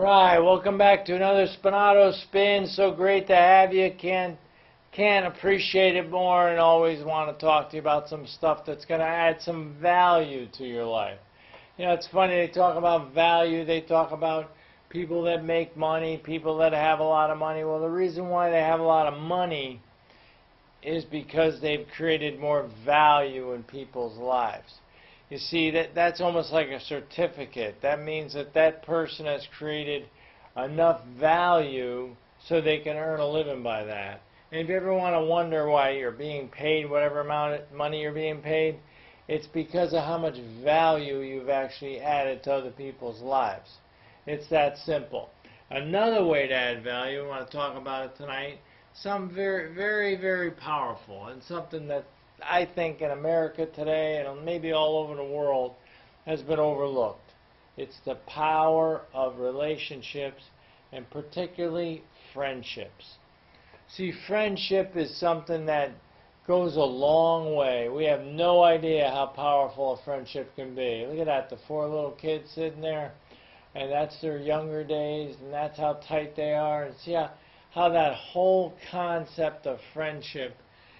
Alright, welcome back to another Spinato Spin. So great to have you. Can't appreciate it more and always want to talk to you about some stuff that's going to add some value to your life. You know, it's funny, they talk about value, they talk about people that make money, people that have a lot of money. Well, the reason why they have a lot of money is because they've created more value in people's lives. You see, that's almost like a certificate. That means that that person has created enough value so they can earn a living by that. And if you ever want to wonder why you're being paid whatever amount of money you're being paid, it's because of how much value you've actually added to other people's lives. It's that simple. Another way to add value, we want to talk about it tonight, something very, very, very powerful and something that I think in America today and maybe all over the world has been overlooked. It's the power of relationships and particularly friendships. See, friendship is something that goes a long way. We have no idea how powerful a friendship can be. Look at that, the four little kids sitting there, and that's their younger days, and that's how tight they are. And see how that whole concept of friendship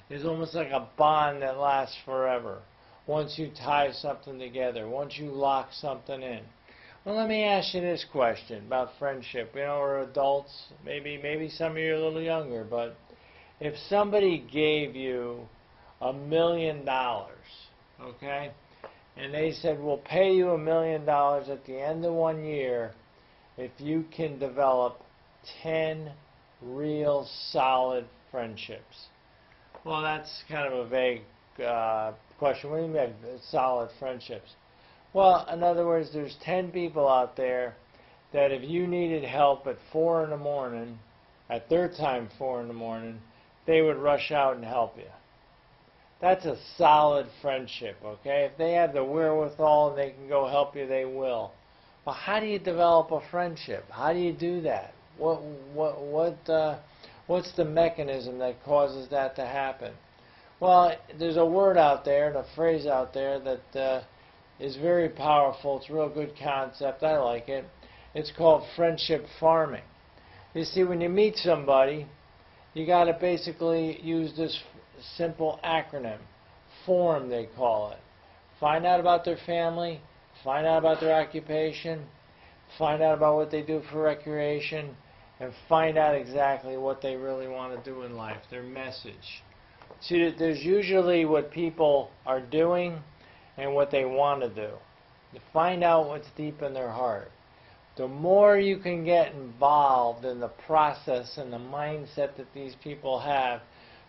is almost like a bond that lasts forever once you tie something together, once you lock something in. Well, let me ask you this question about friendship. You know, we're adults, maybe some of you are a little younger, but if somebody gave you $1 million, okay, and they said, we'll pay you $1 million at the end of 1 year if you can develop 10 real solid friendships. Well, that's kind of a vague question. What do you mean solid friendships? Well, in other words, there's 10 people out there that if you needed help at 4 in the morning, at their time 4 in the morning, they would rush out and help you. That's a solid friendship, okay? If they have the wherewithal and they can go help you, they will. Well, how do you develop a friendship? How do you do that? What's the mechanism that causes that to happen? Well, there's a word out there and a phrase out there that is very powerful. It's a real good concept. I like it. It's called friendship farming. You see, when you meet somebody, you got to basically use this simple acronym. FORM, they call it. Find out about their family, find out about their occupation, find out about what they do for recreation, and find out exactly what they really want to do in life, their message. See, there's usually what people are doing and what they want to do. To find out what's deep in their heart. The more you can get involved in the process and the mindset that these people have,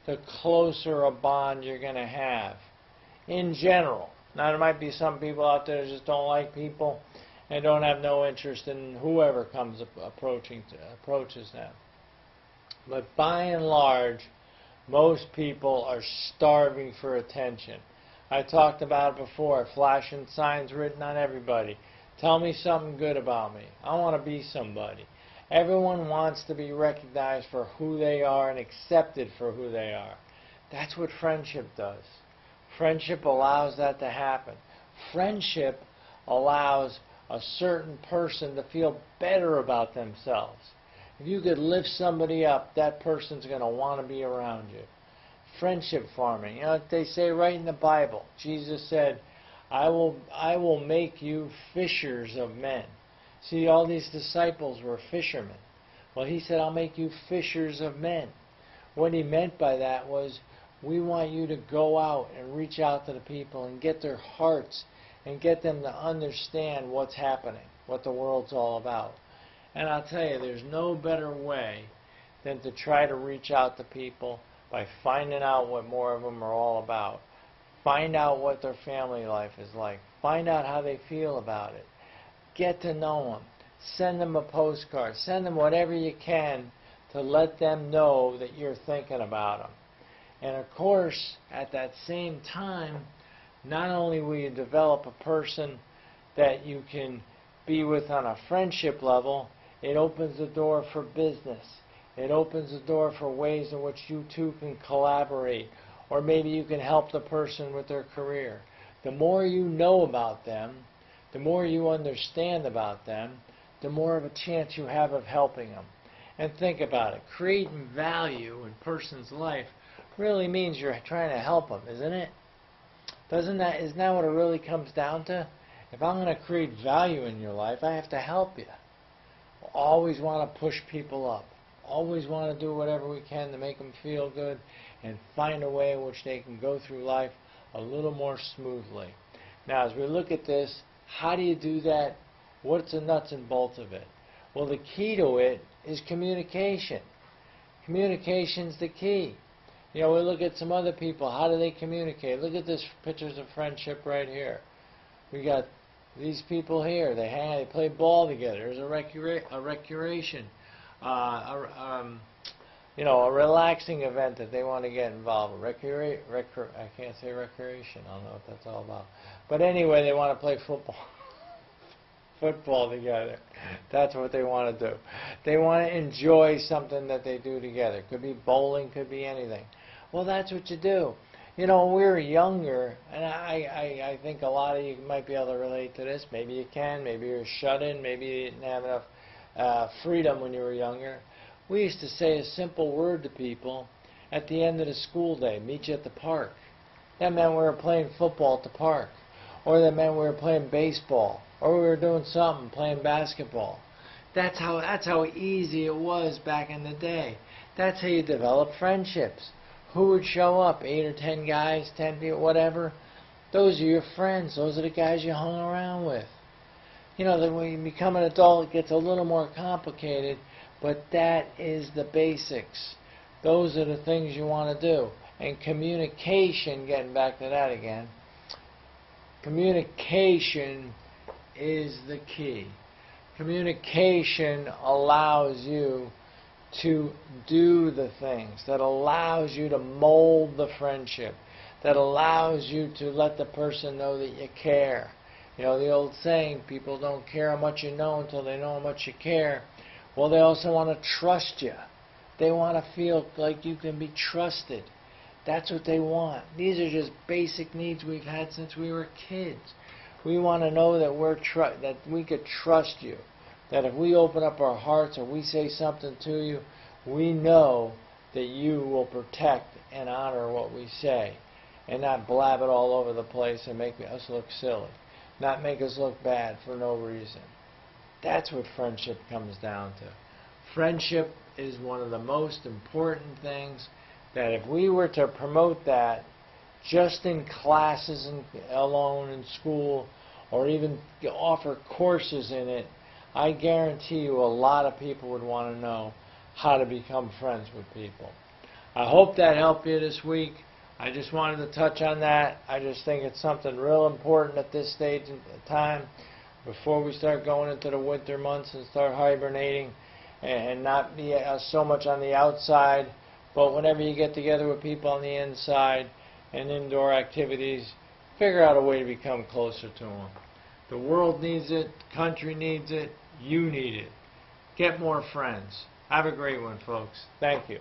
the closer a bond you're going to have. In general. Now, there might be some people out there that just don't like people and don't have no interest in whoever comes approaches them. But by and large, most people are starving for attention. I talked about it before, flashing signs written on everybody. Tell me something good about me. I want to be somebody. Everyone wants to be recognized for who they are and accepted for who they are. That's what friendship does. Friendship allows that to happen. Friendship allows a certain person to feel better about themselves. If you could lift somebody up, that person's going to want to be around you. Friendship farming. You know, they say right in the Bible, Jesus said, I will make you fishers of men. See, all these disciples were fishermen. Well, he said, I'll make you fishers of men. What he meant by that was, we want you to go out and reach out to the people and get their hearts and get them to understand what's happening, what the world's all about. And I'll tell you, there's no better way than to try to reach out to people by finding out what more of them are all about. Find out what their family life is like. Find out how they feel about it. Get to know them. Send them a postcard. Send them whatever you can to let them know that you're thinking about them. And of course, at that same time, not only will you develop a person that you can be with on a friendship level, it opens the door for business. It opens the door for ways in which you two can collaborate, or maybe you can help the person with their career. The more you know about them, the more you understand about them, the more of a chance you have of helping them. And think about it. Creating value in a person's life really means you're trying to help them, isn't it? Isn't that what it really comes down to? If I'm going to create value in your life, I have to help you. Always want to push people up. Always want to do whatever we can to make them feel good and find a way in which they can go through life a little more smoothly. Now, as we look at this, how do you do that? What's the nuts and bolts of it? Well, the key to it is communication. Communication's the key. You know, we look at some other people. How do they communicate? Look at this pictures of friendship right here. We got these people here. They hang out, they play ball together. There's a recreation, you know, a relaxing event that they want to get involved with. I can't say recreation. I don't know what that's all about. But anyway, they want to play football together. That's what they want to do. They want to enjoy something that they do together. Could be bowling, could be anything. Well, that's what you do. You know, when we were younger, and I think a lot of you might be able to relate to this. Maybe you can. Maybe you're shut in. Maybe you didn't have enough freedom when you were younger. We used to say a simple word to people at the end of the school day, meet you at the park. That meant we were playing football at the park. Or that meant we were playing baseball. Or we were doing something, playing basketball. That's how easy it was back in the day. That's how you develop friendships. Who would show up? 8 or 10 guys, 10 people, whatever. Those are your friends. Those are the guys you hung around with. You know, then when you become an adult, it gets a little more complicated, but that is the basics. Those are the things you want to do. And communication, getting back to that again, communication is the key. Communication allows you to do the things, that allows you to mold the friendship, that allows you to let the person know that you care. You know, the old saying, people don't care how much you know until they know how much you care. Well, they also want to trust you. They want to feel like you can be trusted. That's what they want. These are just basic needs we've had since we were kids. We want to know that that we could trust you. That if we open up our hearts or we say something to you, we know that you will protect and honor what we say and not blab it all over the place and make us look silly, not make us look bad for no reason. That's what friendship comes down to. Friendship is one of the most important things that if we were to promote that just in classes and alone in school or even offer courses in it, I guarantee you a lot of people would want to know how to become friends with people. I hope that helped you this week. I just wanted to touch on that. I just think it's something real important at this stage in time before we start going into the winter months and start hibernating and not be so much on the outside, but whenever you get together with people on the inside and indoor activities, figure out a way to become closer to them. The world needs it, the country needs it, you need it. Get more friends. Have a great one, folks. Thank you.